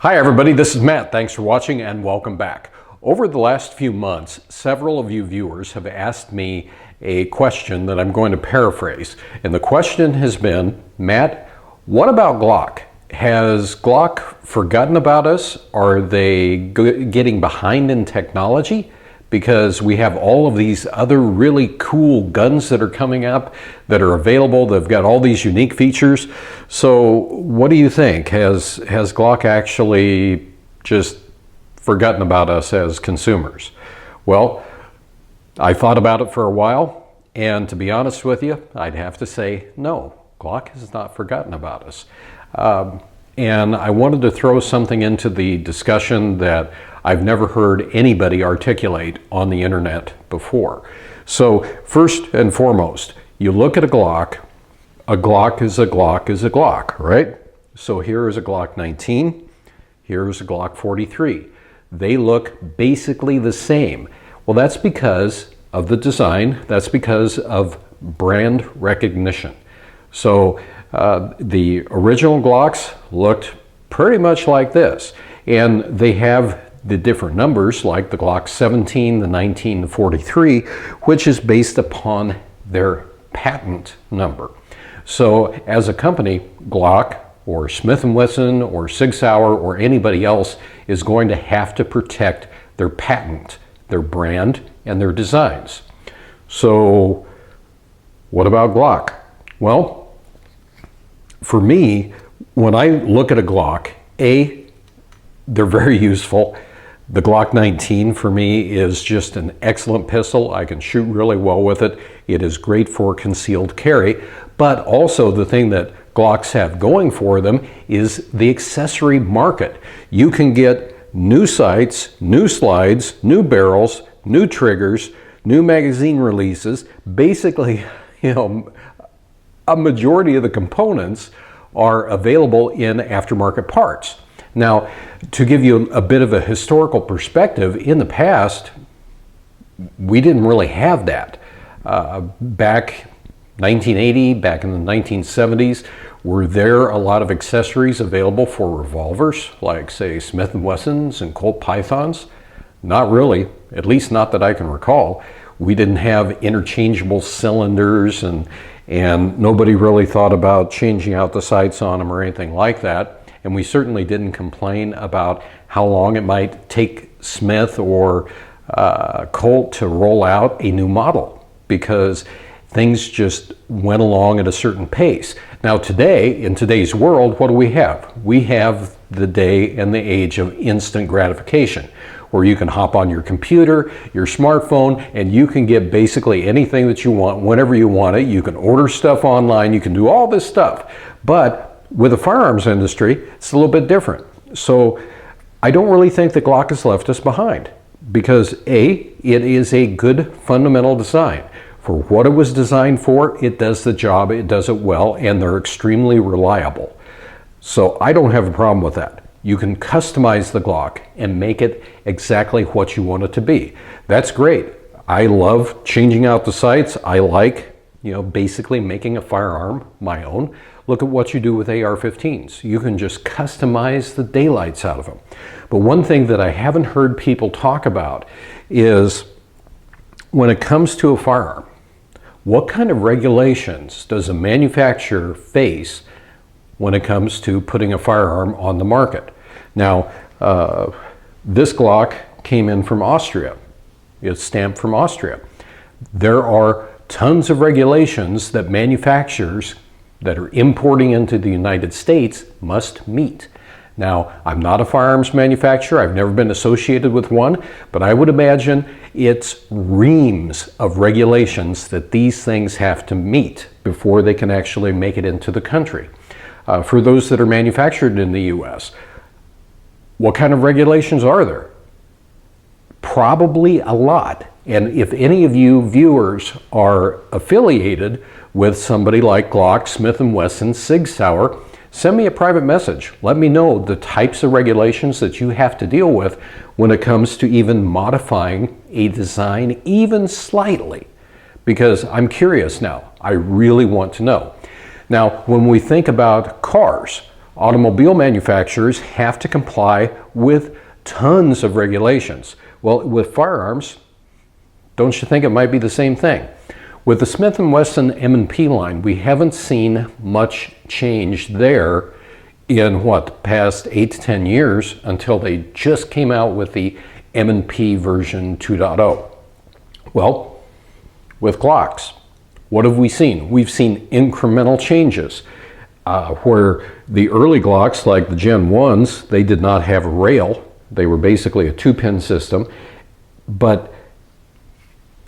Hi everybody, this is Matt. Thanks for watching and welcome back. Over the last few months, several of you viewers have asked me a question that I'm going to paraphrase. And the question has been, Matt, what about Glock? Has Glock forgotten about us? Are they getting behind in technology? Because we have all of these other really cool guns that are coming up that are available. They've got all these unique features. So what do you think? Has Glock actually just forgotten about us as consumers? Well, I thought about it for a while, and to be honest with you, I'd have to say no. Glock has not forgotten about us. And I wanted to throw something into the discussion that I've never heard anybody articulate on the internet before. So first and foremost, you look at a Glock is a Glock is a Glock, right? So here is a Glock 19, here is a Glock 43. They look basically the same. Well, that's because of the design, that's because of brand recognition. So the original Glocks looked pretty much like this, and they have the different numbers like the Glock 17, the 19, the 43, which is based upon their patent number. So as a company, Glock or Smith & Wesson or Sig Sauer or anybody else is going to have to protect their patent, their brand, and their designs. So what about Glock? Well, for me, when I look at a Glock, they're very useful. The Glock 19 for me is just an excellent pistol. I can shoot really well with it. It is great for concealed carry, but also the thing that Glocks have going for them is the accessory market. You can get new sights, new slides, new barrels, new triggers, new magazine releases. Basically, a majority of the components are available in aftermarket parts. Now, to give you a bit of a historical perspective, in the past, we didn't really have that. Back 1980, back in the 1970s, were there a lot of accessories available for revolvers, like say Smith & Wessons and Colt Pythons? Not really, at least not that I can recall. We didn't have interchangeable cylinders, and nobody really thought about changing out the sights on them or anything like that. And we certainly didn't complain about how long it might take Smith or Colt to roll out a new model, because things just went along at a certain pace. Now today, in today's world, what do we have? We have the day and the age of instant gratification, where you can hop on your computer, your smartphone, and you can get basically anything that you want whenever you want it. You can order stuff online, you can do all this stuff. But with the firearms industry, it's a little bit different. So I don't really think that Glock has left us behind, because it is a good fundamental design. For what it was designed for, it does the job, it does it well, and they're extremely reliable. So I don't have a problem with that. You can customize the Glock and make it exactly what you want it to be. That's great. I love changing out the sights. I like, basically making a firearm my own. Look at what you do with AR-15s. You can just customize the daylights out of them. But one thing that I haven't heard people talk about is, when it comes to a firearm, what kind of regulations does a manufacturer face when it comes to putting a firearm on the market? Now, this Glock came in from Austria. It's stamped from Austria. There are tons of regulations that manufacturers that are importing into the United States must meet. Now, I'm not a firearms manufacturer. I've never been associated with one, but I would imagine it's reams of regulations that these things have to meet before they can actually make it into the country. For those that are manufactured in the US, what kind of regulations are there? Probably a lot. And if any of you viewers are affiliated with somebody like Glock, Smith & Wesson, Sig Sauer, send me a private message. Let me know the types of regulations that you have to deal with when it comes to even modifying a design even slightly, because I'm curious now. I really want to know. Now, when we think about cars, automobile manufacturers have to comply with tons of regulations. Well, with firearms, don't you think it might be the same thing? With the Smith & Wesson M&P line, we haven't seen much change there in the past 8 to 10 years until they just came out with the M&P version 2.0. Well, with Glocks, what have we seen? We've seen incremental changes where the early Glocks, like the Gen 1s, they did not have a rail. They were basically a 2-pin system. But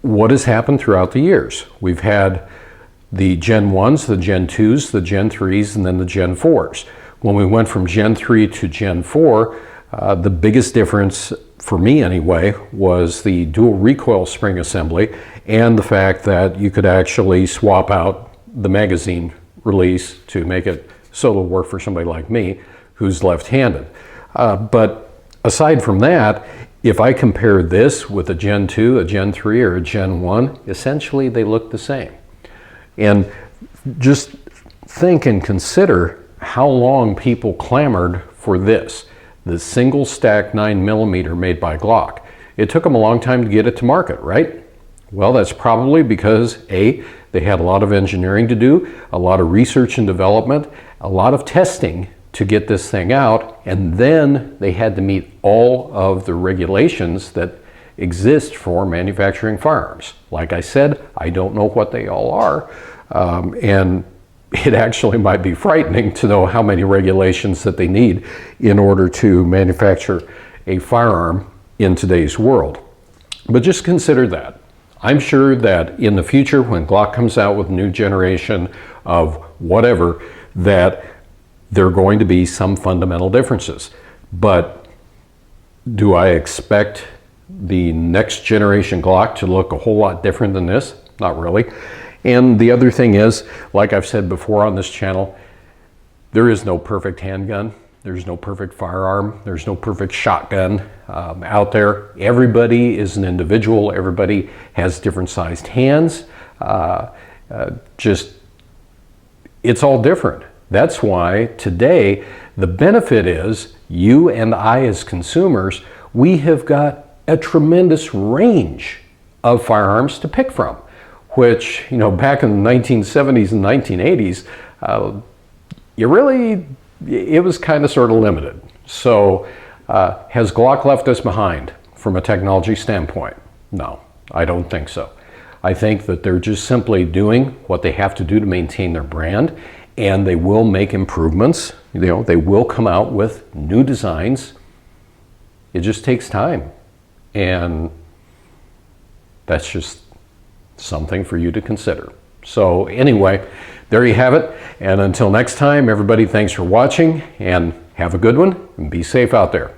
what has happened throughout the years? We've had the Gen 1s, the Gen 2s, the Gen 3s, and then the Gen 4s. When we went from Gen 3 to Gen 4, the biggest difference, for me anyway, was the dual recoil spring assembly and the fact that you could actually swap out the magazine release to make it so it'll work for somebody like me who's left-handed. But aside from that, if I compare this with a Gen 2, a Gen 3, or a Gen 1, essentially they look the same. And just think and consider how long people clamored for this, the single stack 9mm made by Glock. It took them a long time to get it to market, right? Well, that's probably because A, they had a lot of engineering to do, a lot of research and development, a lot of testing to get this thing out, and then they had to meet all of the regulations that exist for manufacturing firearms. Like I said, I don't know what they all are, and it actually might be frightening to know how many regulations that they need in order to manufacture a firearm in today's world. But just consider that. I'm sure that in the future, when Glock comes out with a new generation of whatever, that there are going to be some fundamental differences. But do I expect the next generation Glock to look a whole lot different than this? Not really. And the other thing is, like I've said before on this channel, there is no perfect handgun. There's no perfect firearm. There's no perfect shotgun out there. Everybody is an individual. Everybody has different sized hands. It's all different. That's why today the benefit is you and I as consumers, we have got a tremendous range of firearms to pick from, which, back in the 1970s and 1980s, it was kind of sort of limited. So has Glock left us behind from a technology standpoint? No, I don't think so. I think that they're just simply doing what they have to do to maintain their brand, and they will make improvements. They will come out with new designs. It just takes time. And that's just something for you to consider. So anyway, there you have it. And until next time, everybody, thanks for watching and have a good one and be safe out there.